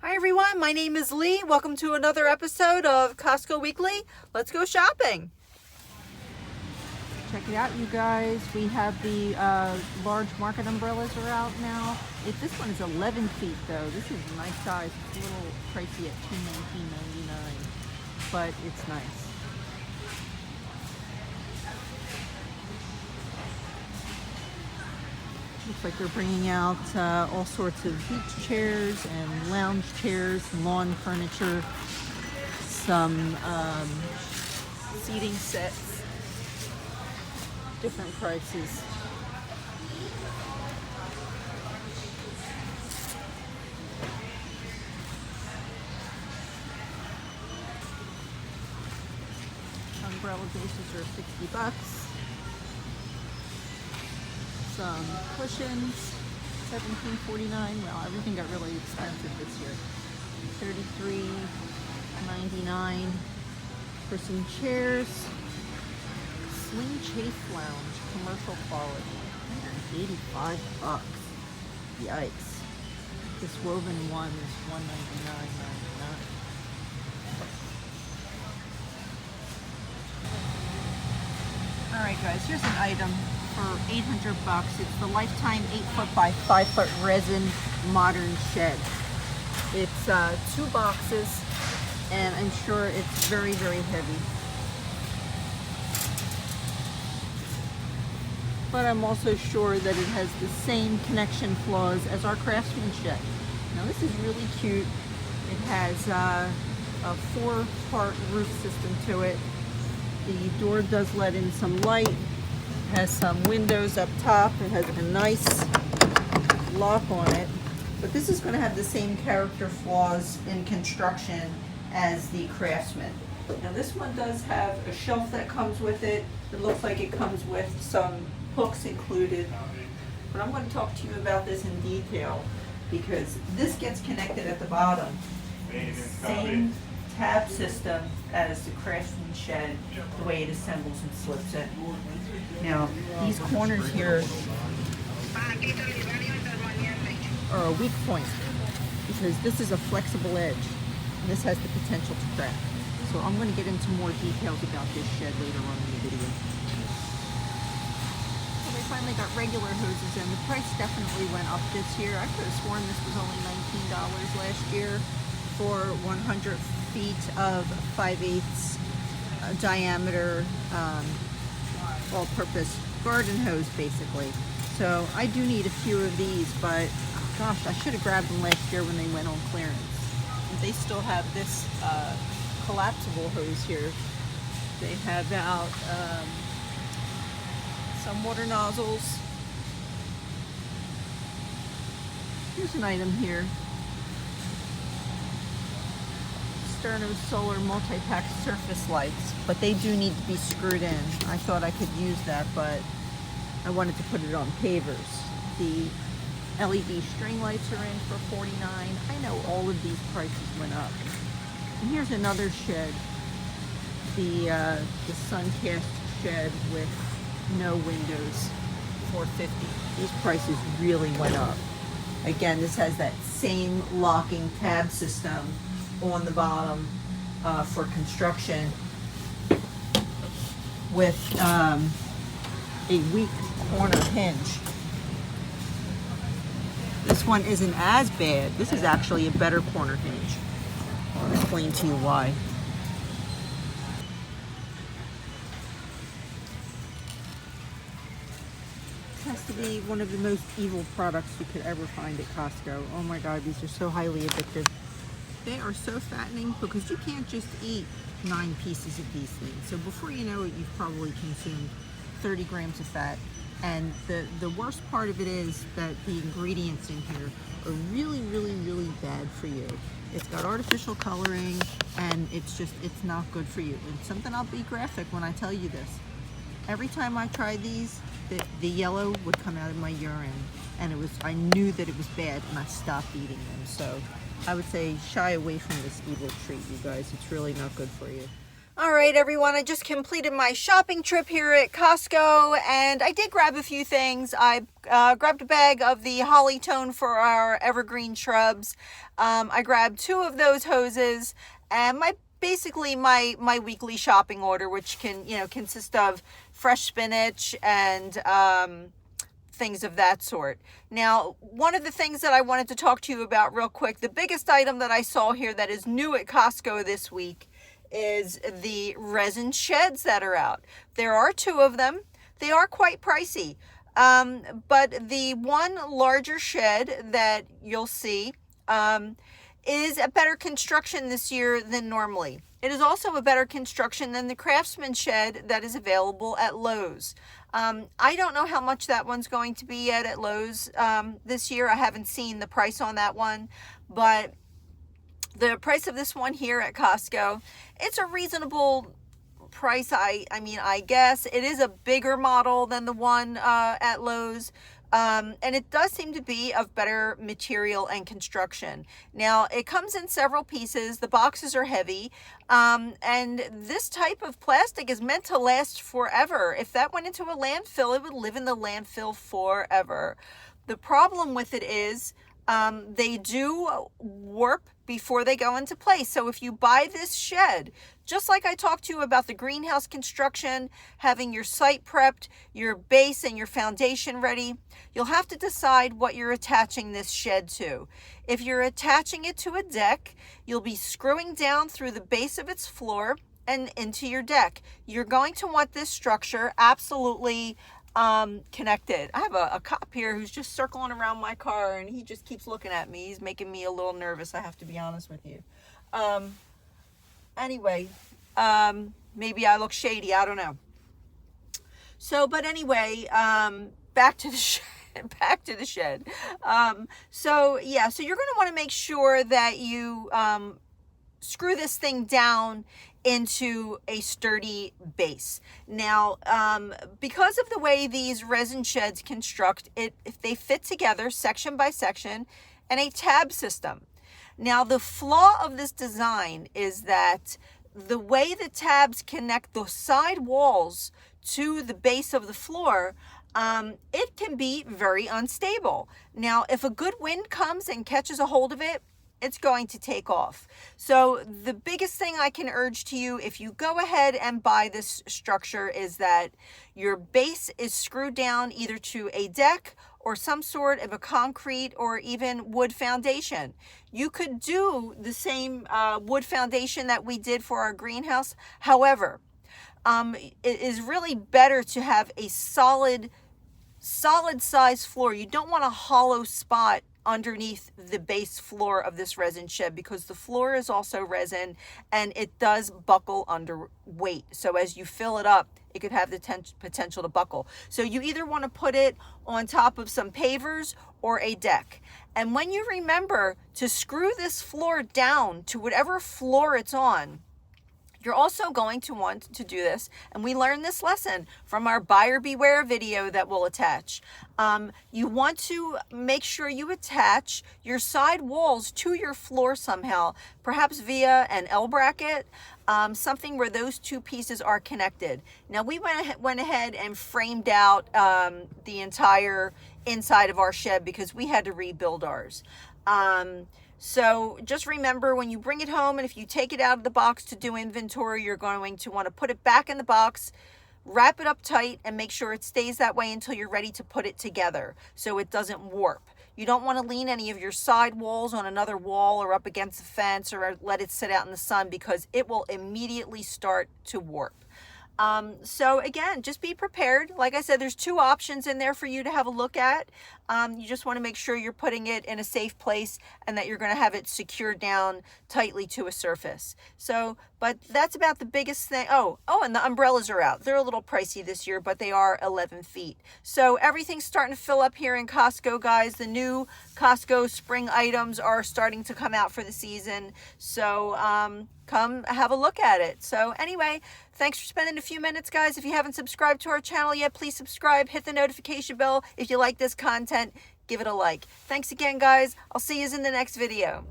Hi everyone, my name is Leigh. Welcome to another episode of Costco Weekly. Let's go shopping. Check it out, you guys. We have the large market umbrellas are out now. This one is 11 feet though. This is a nice size. It's a little pricey at $219.99, but it's nice. Looks like they're bringing out all sorts of beach chairs and lounge chairs, lawn furniture, some seating sets, different prices. Umbrella bases are $60. Some cushions, $17.49. Well, everything got really expensive this year. $33.99 for some chairs. Sling Chase Lounge, commercial quality, $185. Yikes. This woven one is $199.99. All right, guys, here's an item for $800. It's the Lifetime 8-foot by 5-foot resin modern shed. It's 2 boxes, and I'm sure it's very, very heavy. But I'm also sure that it has the same connection flaws as our Craftsman shed. Now this is really cute. It has a 4-part roof system to it. The door does let in some light. It has some windows up top. It has a nice lock on it. But this is going to have the same character flaws in construction as the Craftsman. Now this one does have a shelf that comes with it. It looks like it comes with some hooks included. But I'm going to talk to you about this in detail because this gets connected at the bottom. Same tab system as the Craftsman shed, the way it assembles and slips in. Now, these corners here are a weak point because this is a flexible edge and this has the potential to crack. So I'm going to get into more details about this shed later on in the video. So they finally got regular hoses and the price definitely went up this year. I could have sworn this was only $19 last year for 100 feet of 5/8 diameter all-purpose garden hose basically. So I do need a few of these, but gosh, I should have grabbed them last year when they went on clearance. They still have this collapsible hose here. They have out some water nozzles. Here's an item here. Sterno Solar multi-pack surface lights, but they do need to be screwed in. I thought I could use that, but I wanted to put it on pavers. The LED string lights are in for $49. I know all of these prices went up. And here's another shed, the Suncast shed with no windows, $450. These prices really went up. Again, this has that same locking tab system on the bottom for construction with a weak corner hinge. This one isn't as bad. This is actually a better corner hinge. I'll explain to you why. This has to be one of the most evil products you could ever find at Costco. Oh my God, these are so highly addictive. They are so fattening because you can't just eat 9 pieces of these things. So before you know it, you've probably consumed 30 grams of fat. And the worst part of it is that the ingredients in here are really, really, really bad for you. It's got artificial coloring and it's not good for you. And something I'll be graphic when I tell you this. Every time I tried these, the yellow would come out of my urine. And I knew that it was bad and I stopped eating them. So I would say shy away from this evil treat, you guys. It's really not good for you. All right, everyone, I just completed my shopping trip here at Costco, and I did grab a few things. I grabbed a bag of the holly tone for our evergreen shrubs. I grabbed 2 of those hoses, and basically my weekly shopping order, which can consist of fresh spinach and things of that sort. Now, one of the things that I wanted to talk to you about real quick, the biggest item that I saw here that is new at Costco this week is the resin sheds that are out. There are 2 of them. They are quite pricey. But the one larger shed that you'll see is a better construction this year than normally. It is also a better construction than the Craftsman shed that is available at Lowe's. I don't know how much that one's going to be at Lowe's this year. I haven't seen the price on that one, but the price of this one here at Costco, it's a reasonable price. I mean, I guess it is a bigger model than the one at Lowe's. And it does seem to be of better material and construction. Now, it comes in several pieces. The boxes are heavy. And this type of plastic is meant to last forever. If that went into a landfill, it would live in the landfill forever. The problem with it is they do warp before they go into place. So if you buy this shed, just like I talked to you about the greenhouse construction, having your site prepped, your base and your foundation ready, you'll have to decide what you're attaching this shed to. If you're attaching it to a deck, you'll be screwing down through the base of its floor and into your deck. You're going to want this structure absolutely connected. I have a cop here who's just circling around my car, and he just keeps looking at me. He's making me a little nervous, I have to be honest with you. Anyway, maybe I look shady, I don't know. So, but anyway, back to the shed. So yeah, so you're going to want to make sure that you screw this thing down into a sturdy base. Now, because of the way these resin sheds construct, if they fit together section by section and a tab system. Now, the flaw of this design is that the way the tabs connect the side walls to the base of the floor, it can be very unstable. Now, if a good wind comes and catches a hold of it, it's going to take off. So the biggest thing I can urge to you, if you go ahead and buy this structure, is that your base is screwed down either to a deck or some sort of a concrete or even wood foundation. You could do the same wood foundation that we did for our greenhouse. However, it is really better to have a solid size floor. You don't want a hollow spot underneath the base floor of this resin shed, because the floor is also resin and it does buckle under weight. So as you fill it up, it could have the potential to buckle. So you either want to put it on top of some pavers or a deck. And when you remember to screw this floor down to whatever floor it's on, you're also going to want to do this, and we learned this lesson from our buyer beware video that we'll attach. You want to make sure you attach your side walls to your floor somehow, perhaps via an L bracket, something where those 2 pieces are connected. Now, we went ahead and framed out the entire inside of our shed because we had to rebuild ours. So just remember, when you bring it home and if you take it out of the box to do inventory, you're going to want to put it back in the box, wrap it up tight, and make sure it stays that way until you're ready to put it together so it doesn't warp. You don't want to lean any of your side walls on another wall or up against the fence or let it sit out in the sun, because it will immediately start to warp. So again, just be prepared. Like I said, there's 2 options in there for you to have a look at. You just want to make sure you're putting it in a safe place and that you're going to have it secured down tightly to a surface. So, but that's about the biggest thing. Oh, and the umbrellas are out. They're a little pricey this year, but they are 11 feet. So everything's starting to fill up here in Costco, guys. The new Costco spring items are starting to come out for the season. So, come have a look at it. So anyway, thanks for spending a few minutes, guys. If you haven't subscribed to our channel yet, please subscribe, hit the notification bell. If you like this content, give it a like. Thanks again, guys. I'll see you in the next video.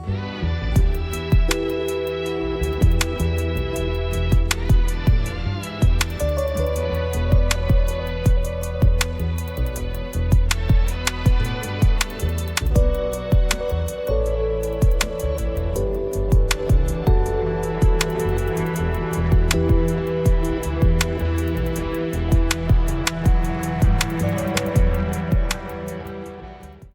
you.